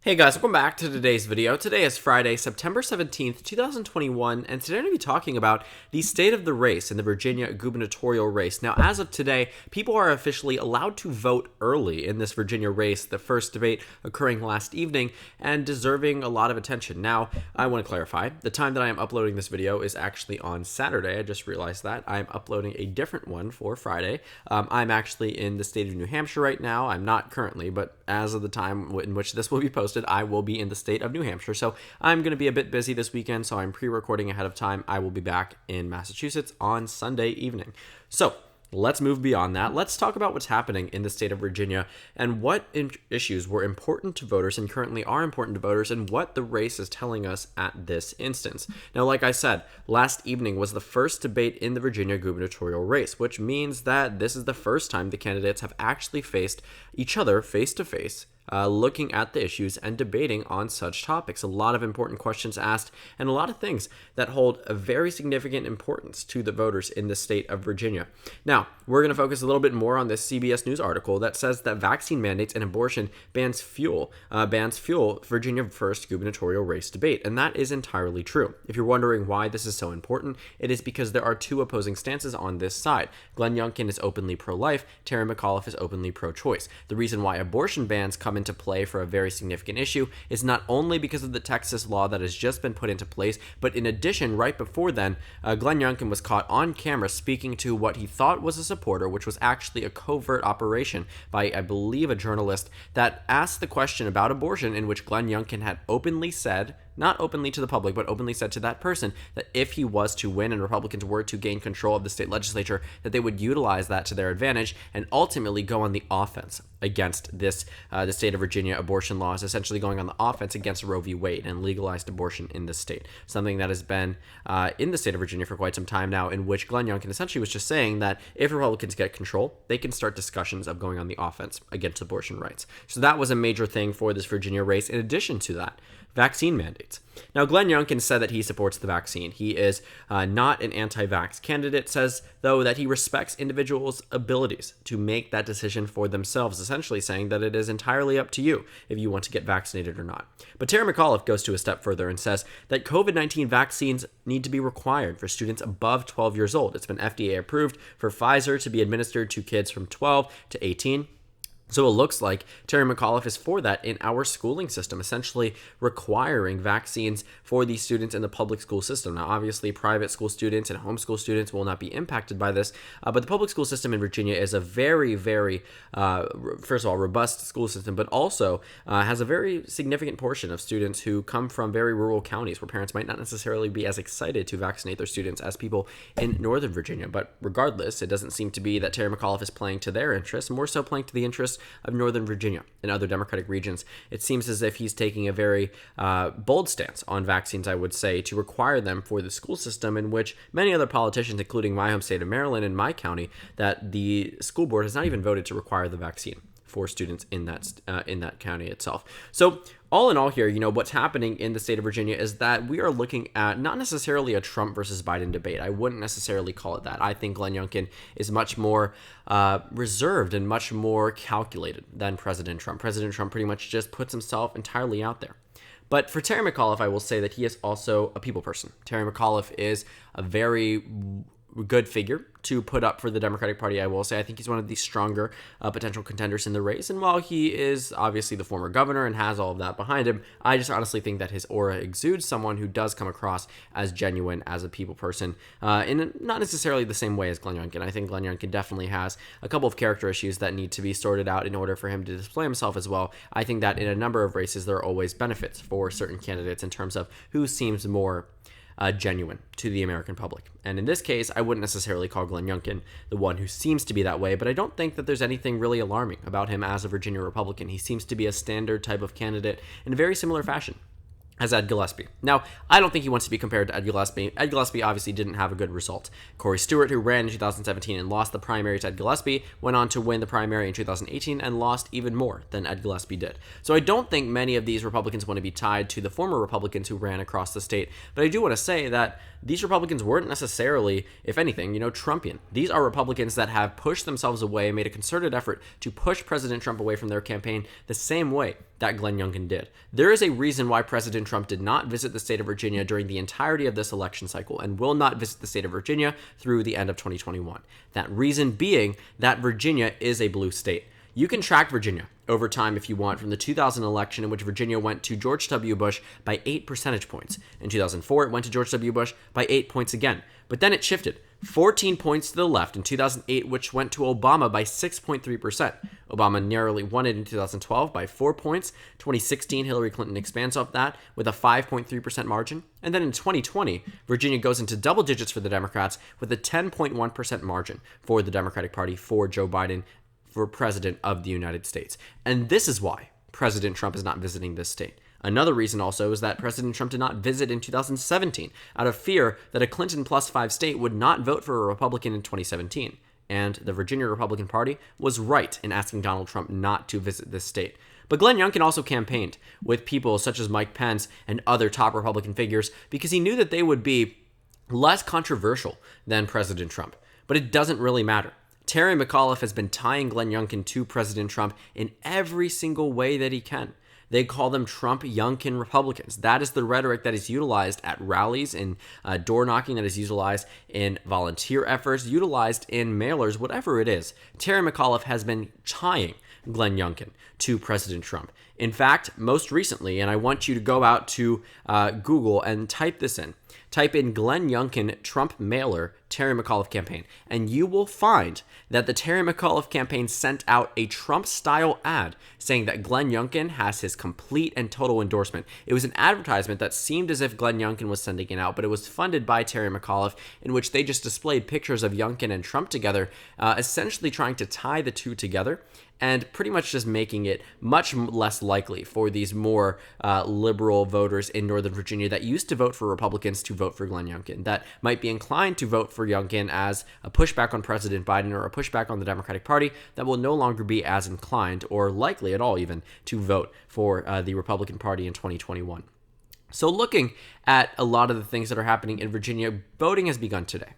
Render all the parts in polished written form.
Hey guys, welcome back to today's video. Today is Friday, September 17th, 2021, and today I'm going to be talking about the state of the race in the Virginia gubernatorial race. Now, as of today, people are officially allowed to vote early in this Virginia race, the first debate occurring last evening, and deserving a lot of attention. Now, I want to clarify, the time that I am uploading this video is actually on Saturday. I just realized that. I'm uploading a different one for Friday. I'm actually in the state of New Hampshire right now. I'm not currently, but as of the time in which this will be posted, I will be in the state of New Hampshire. So I'm going to be a bit busy this weekend, so I'm pre-recording ahead of time. I will be back in Massachusetts on Sunday evening. So let's move beyond that. Let's talk about what's happening in the state of Virginia and what issues were important to voters and currently are important to voters and what the race is telling us at this instance. Now, like I said, last evening was the first debate in the Virginia gubernatorial race, which means that this is the first time the candidates have actually faced each other face-to-face, looking at the issues and debating on such topics. A lot of important questions asked and a lot of things that hold a very significant importance to the voters in the state of Virginia. Now, we're going to focus a little bit more on this CBS News article that says that vaccine mandates and abortion bans fuel Virginia first gubernatorial race debate. And that is entirely true. If you're wondering why this is so important, it is because there are two opposing stances on this side. Glenn Youngkin is openly pro-life. Terry McAuliffe is openly pro-choice. The reason why abortion bans come into play for a very significant issue is not only because of the Texas law that has just been put into place, but in addition, right before then, Glenn Youngkin was caught on camera speaking to what he thought was a supporter, which was actually a covert operation by, I believe, a journalist that asked the question about abortion, in which Glenn Youngkin had openly said, not openly to the public, but openly said to that person that if he was to win and Republicans were to gain control of the state legislature, that they would utilize that to their advantage and ultimately go on the offense against this, the state of Virginia abortion laws, essentially going on the offense against Roe v. Wade and legalized abortion in the state. Something that has been in the state of Virginia for quite some time now, in which Glenn Youngkin essentially was just saying that if Republicans get control, they can start discussions of going on the offense against abortion rights. So that was a major thing for this Virginia race. In addition to that, vaccine mandates. Now, Glenn Youngkin said that he supports the vaccine. He is not an anti-vax candidate, says, though, that he respects individuals' abilities to make that decision for themselves, essentially saying that it is entirely up to you if you want to get vaccinated or not. But Terry McAuliffe goes to a step further and says that COVID-19 vaccines need to be required for students above 12 years old. It's been FDA approved for Pfizer to be administered to kids from 12 to 18. So it looks like Terry McAuliffe is for that in our schooling system, essentially requiring vaccines for these students in the public school system. Now, obviously, private school students and homeschool students will not be impacted by this, but the public school system in Virginia is a very, very, first of all, robust school system, but also has a very significant portion of students who come from very rural counties where parents might not necessarily be as excited to vaccinate their students as people in Northern Virginia. But regardless, it doesn't seem to be that Terry McAuliffe is playing to their interests, more so playing to the interests of Northern Virginia and other Democratic regions. It seems as if he's taking a very bold stance on vaccines, I would say, to require them for the school system, in which many other politicians, including my home state of Maryland and my county, that the school board has not even voted to require the vaccine for students in that county itself. So all in all here, what's happening in the state of Virginia is that we are looking at not necessarily a Trump versus Biden debate. I wouldn't necessarily call it that. I think Glenn Youngkin is much more reserved and much more calculated than President Trump. President Trump pretty much just puts himself entirely out there. But for Terry McAuliffe, I will say that he is also a people person. Terry McAuliffe is a very good figure to put up for the Democratic Party, I will say. I think he's one of the stronger potential contenders in the race. And while he is obviously the former governor and has all of that behind him, I just honestly think that his aura exudes someone who does come across as genuine as a people person in not necessarily the same way as Glenn Youngkin. I think Glenn Youngkin definitely has a couple of character issues that need to be sorted out in order for him to display himself as well. I think that in a number of races, there are always benefits for certain candidates in terms of who seems more genuine to the American public. And in this case, I wouldn't necessarily call Glenn Youngkin the one who seems to be that way, but I don't think that there's anything really alarming about him as a Virginia Republican. He seems to be a standard type of candidate in a very similar fashion as Ed Gillespie. Now, I don't think he wants to be compared to Ed Gillespie. Ed Gillespie obviously didn't have a good result. Corey Stewart, who ran in 2017 and lost the primary to Ed Gillespie, went on to win the primary in 2018 and lost even more than Ed Gillespie did. So I don't think many of these Republicans want to be tied to the former Republicans who ran across the state, but I do want to say that these Republicans weren't necessarily, if anything, Trumpian. These are Republicans that have pushed themselves away, made a concerted effort to push President Trump away from their campaign the same way that Glenn Youngkin did. There is a reason why President Trump did not visit the state of Virginia during the entirety of this election cycle and will not visit the state of Virginia through the end of 2021. That reason being that Virginia is a blue state. You can track Virginia over time if you want from the 2000 election, in which Virginia went to George W. Bush by 8 percentage points. In 2004, it went to George W. Bush by 8 points again. But then it shifted 14 points to the left in 2008, which went to Obama by 6.3%. Obama narrowly won it in 2012 by 4 points. 2016, Hillary Clinton expands off that with a 5.3% margin. And then in 2020, Virginia goes into double digits for the Democrats with a 10.1% margin for the Democratic Party for Joe Biden for president of the United States. And this is why President Trump is not visiting this state. Another reason also is that President Trump did not visit in 2017 out of fear that a Clinton plus 5 state would not vote for a Republican in 2017. And the Virginia Republican Party was right in asking Donald Trump not to visit this state. But Glenn Youngkin also campaigned with people such as Mike Pence and other top Republican figures because he knew that they would be less controversial than President Trump. But it doesn't really matter. Terry McAuliffe has been tying Glenn Youngkin to President Trump in every single way that he can. They call them Trump-Youngkin Republicans. That is the rhetoric that is utilized at rallies, in door knocking, that is utilized in volunteer efforts, utilized in mailers, whatever it is. Terry McAuliffe has been tying Glenn Youngkin to President Trump. In fact, most recently, and I want you to go out to Google and type this in. Type in Glenn Youngkin Trump mailer Terry McAuliffe campaign, and you will find that the Terry McAuliffe campaign sent out a Trump-style ad saying that Glenn Youngkin has his complete and total endorsement. It was an advertisement that seemed as if Glenn Youngkin was sending it out, but it was funded by Terry McAuliffe, in which they just displayed pictures of Youngkin and Trump together, essentially trying to tie the two together and pretty much just making it much less likely for these more liberal voters in Northern Virginia that used to vote for Republicans to vote for Glenn Youngkin, that might be inclined to vote for Youngkin as a pushback on President Biden or a pushback on the Democratic Party, that will no longer be as inclined or likely at all even to vote for the Republican Party in 2021. So looking at a lot of the things that are happening in Virginia, voting has begun today.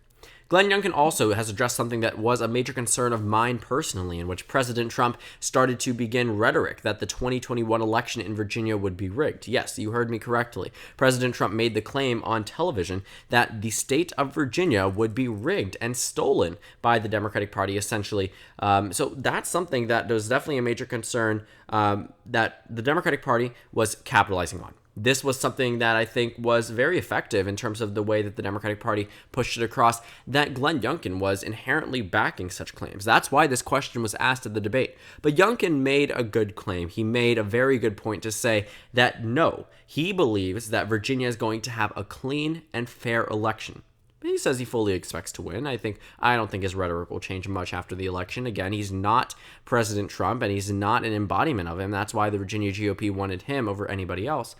Glenn Youngkin also has addressed something that was a major concern of mine personally, in which President Trump started to begin rhetoric that the 2021 election in Virginia would be rigged. Yes, you heard me correctly. President Trump made the claim on television that the state of Virginia would be rigged and stolen by the Democratic Party, essentially. So that's something that was definitely a major concern that the Democratic Party was capitalizing on. This was something that I think was very effective in terms of the way that the Democratic Party pushed it across, that Glenn Youngkin was inherently backing such claims. That's why this question was asked at the debate. But Youngkin made a good claim. He made a very good point to say that no, he believes that Virginia is going to have a clean and fair election. He says he fully expects to win. I don't think his rhetoric will change much after the election. Again, he's not President Trump, and he's not an embodiment of him. That's why the Virginia GOP wanted him over anybody else.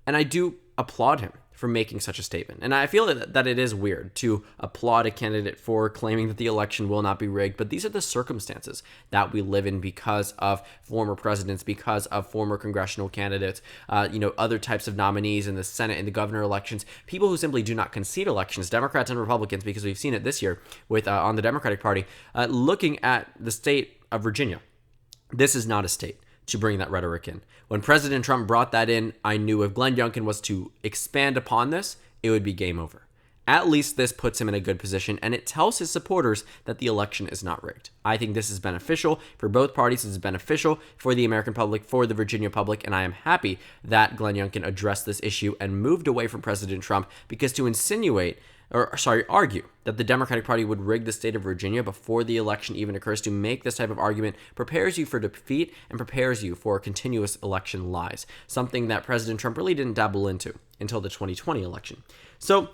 And I do applaud him for making such a statement. And I feel that it is weird to applaud a candidate for claiming that the election will not be rigged, but these are the circumstances that we live in because of former presidents, because of former congressional candidates, other types of nominees in the Senate and the governor elections, people who simply do not concede elections, Democrats and Republicans, because we've seen it this year with on the Democratic Party, looking at the state of Virginia. This is not a state to bring that rhetoric in. When President Trump brought that in, I knew if Glenn Youngkin was to expand upon this, it would be game over. At least this puts him in a good position, and it tells his supporters that the election is not rigged. I think this is beneficial for both parties. This is beneficial for the American public, for the Virginia public, and I am happy that Glenn Youngkin addressed this issue and moved away from President Trump, because to argue that the Democratic Party would rig the state of Virginia before the election even occurs, to make this type of argument prepares you for defeat and prepares you for continuous election lies, something that President Trump really didn't dabble into until the 2020 election. So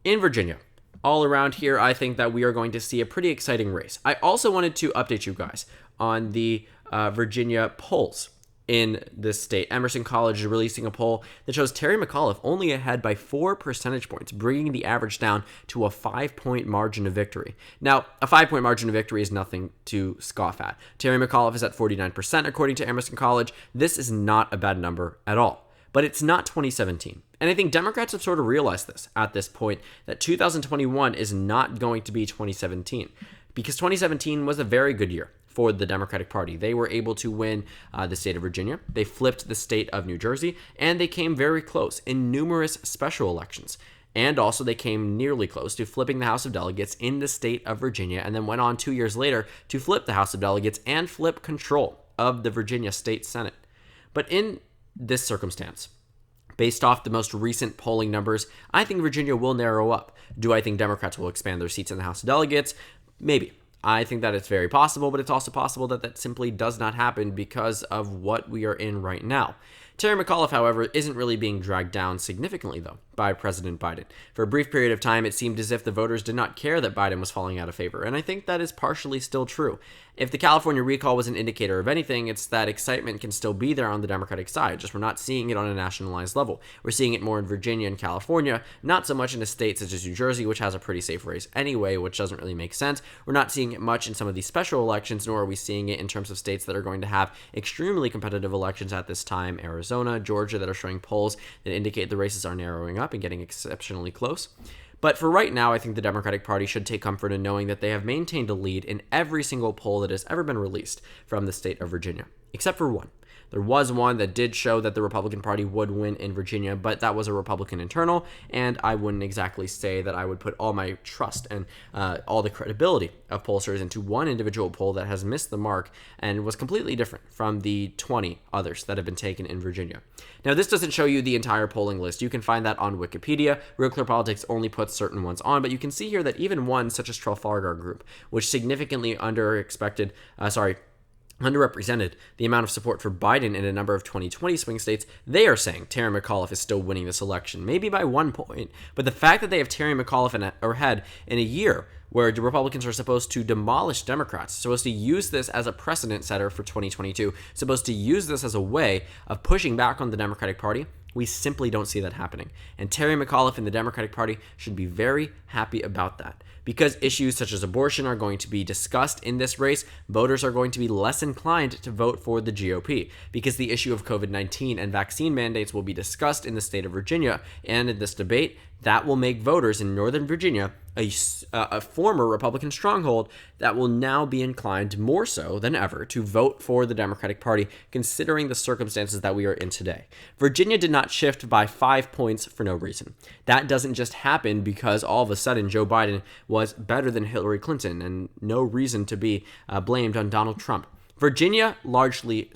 in Virginia, all around here, I think that we are going to see a pretty exciting race. I also wanted to update you guys on the Virginia polls in this state. Emerson College is releasing a poll that shows Terry McAuliffe only ahead by 4 percentage points, bringing the average down to a 5-point margin of victory. Now, a 5-point margin of victory is nothing to scoff at. Terry McAuliffe is at 49%, according to Emerson College. This is not a bad number at all, but it's not 2017. And I think Democrats have sort of realized this at this point, that 2021 is not going to be 2017, because 2017 was a very good year for the Democratic Party. They were able to win the state of Virginia. They flipped the state of New Jersey, and they came very close in numerous special elections. And also, they came nearly close to flipping the House of Delegates in the state of Virginia, and then went on 2 years later to flip the House of Delegates and flip control of the Virginia State Senate. But in this circumstance, based off the most recent polling numbers, I think Virginia will narrow up. Do I think Democrats will expand their seats in the House of Delegates? Maybe. I think that it's very possible, but it's also possible that that simply does not happen because of what we are in right now. Terry McAuliffe, however, isn't really being dragged down significantly, though, by President Biden. For a brief period of time, it seemed as if the voters did not care that Biden was falling out of favor, and I think that is partially still true. If the California recall was an indicator of anything, it's that excitement can still be there on the Democratic side, just we're not seeing it on a nationalized level. We're seeing it more in Virginia and California, not so much in a state such as New Jersey, which has a pretty safe race anyway, which doesn't really make sense. We're not seeing it much in some of these special elections, nor are we seeing it in terms of states that are going to have extremely competitive elections at this time. Arizona, Georgia, that are showing polls that indicate the races are narrowing up and getting exceptionally close. But for right now, I think the Democratic Party should take comfort in knowing that they have maintained a lead in every single poll that has ever been released from the state of Virginia, except for one. There was one that did show that the Republican Party would win in Virginia, but that was a Republican internal, and I wouldn't exactly say that I would put all my trust and all the credibility of pollsters into one individual poll that has missed the mark and was completely different from the 20 others that have been taken in Virginia. Now, this doesn't show you the entire polling list. You can find that on Wikipedia. Real Clear Politics only puts certain ones on, but you can see here that even one such as Trafalgar Group, which significantly underrepresented the amount of support for Biden in a number of 2020 swing states, they are saying Terry McAuliffe is still winning this election, maybe by 1 point. But the fact that they have Terry McAuliffe ahead in a year where the Republicans are supposed to demolish Democrats, supposed to use this as a precedent setter for 2022, supposed to use this as a way of pushing back on the Democratic Party, we simply don't see that happening. And Terry McAuliffe and the Democratic Party should be very happy about that. Because issues such as abortion are going to be discussed in this race, voters are going to be less inclined to vote for the GOP. Because the issue of COVID-19 and vaccine mandates will be discussed in the state of Virginia, and in this debate, that will make voters in Northern Virginia, a former Republican stronghold, that will now be inclined more so than ever to vote for the Democratic Party, considering the circumstances that we are in today. Virginia did not shift by 5 points for no reason. That doesn't just happen because all of a sudden Joe Biden was better than Hillary Clinton, and no reason to be blamed on Donald Trump. Virginia largely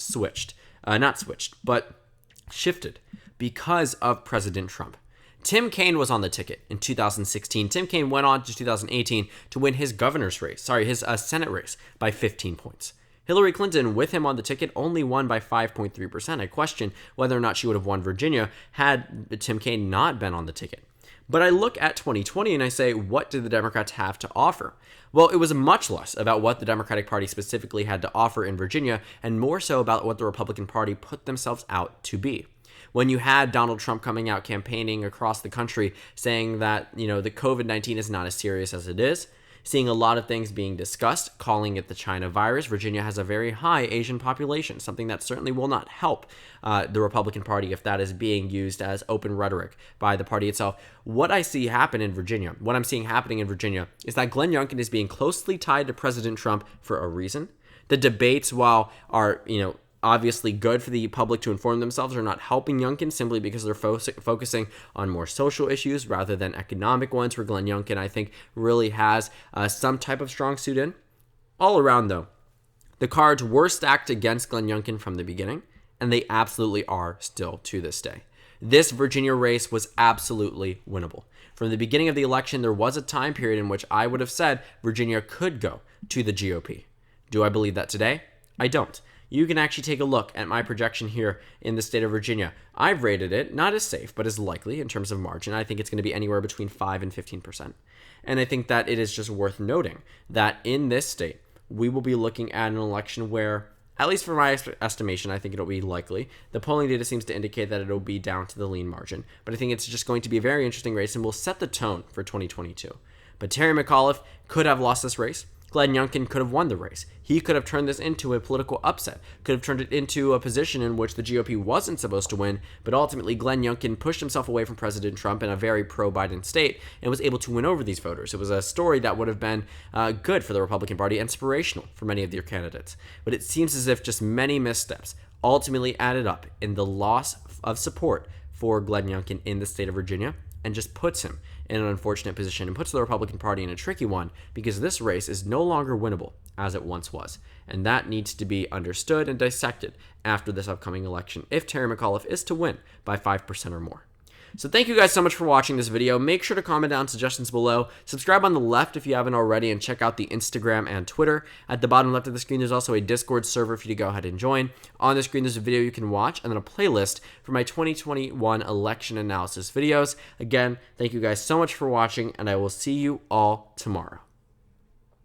shifted because of President Trump. Tim Kaine was on the ticket in 2016. Tim Kaine went on to 2018 to win his his Senate race by 15 points. Hillary Clinton, with him on the ticket, only won by 5.3%. I question whether or not she would have won Virginia had Tim Kaine not been on the ticket. But I look at 2020 and I say, what did the Democrats have to offer? Well, it was much less about what the Democratic Party specifically had to offer in Virginia, and more so about what the Republican Party put themselves out to be. When you had Donald Trump coming out campaigning across the country saying that, the COVID-19 is not as serious as it is, seeing a lot of things being discussed, calling it the China virus. Virginia has a very high Asian population, something that certainly will not help the Republican Party if that is being used as open rhetoric by the party itself. What I'm seeing happening in Virginia is that Glenn Youngkin is being closely tied to President Trump for a reason. The debates, while are, obviously good for the public to inform themselves, are not helping Youngkin simply because they're focusing on more social issues rather than economic ones, where Glenn Youngkin, I think, really has some type of strong suit in. All around, though, the cards were stacked against Glenn Youngkin from the beginning, and they absolutely are still to this day. This Virginia race was absolutely winnable. From the beginning of the election, there was a time period in which I would have said Virginia could go to the GOP. Do I believe that today? I don't. You can actually take a look at my projection here in the state of Virginia. I've rated it not as safe, but as likely in terms of margin. I think it's going to be anywhere between 5 and 15%. And I think that it is just worth noting that in this state, we will be looking at an election where, at least for my estimation, I think it'll be likely. The polling data seems to indicate that it'll be down to the lean margin. But I think it's just going to be a very interesting race and will set the tone for 2022. But Terry McAuliffe could have lost this race. Glenn Youngkin could have won the race. He could have turned this into a political upset, could have turned it into a position in which the GOP wasn't supposed to win, but ultimately Glenn Youngkin pushed himself away from President Trump in a very pro-Biden state and was able to win over these voters. It was a story that would have been good for the Republican Party, inspirational for many of their candidates. But it seems as if just many missteps ultimately added up in the loss of support for Glenn Youngkin in the state of Virginia, and just puts him in an unfortunate position and puts the Republican Party in a tricky one, because this race is no longer winnable as it once was. And that needs to be understood and dissected after this upcoming election if Terry McAuliffe is to win by 5% or more. So thank you guys so much for watching this video. Make sure to comment down suggestions below. Subscribe on the left if you haven't already, and check out the Instagram and Twitter. At the bottom left of the screen, there's also a Discord server for you to go ahead and join. On the screen, there's a video you can watch, and then a playlist for my 2021 election analysis videos. Again, thank you guys so much for watching, and I will see you all tomorrow.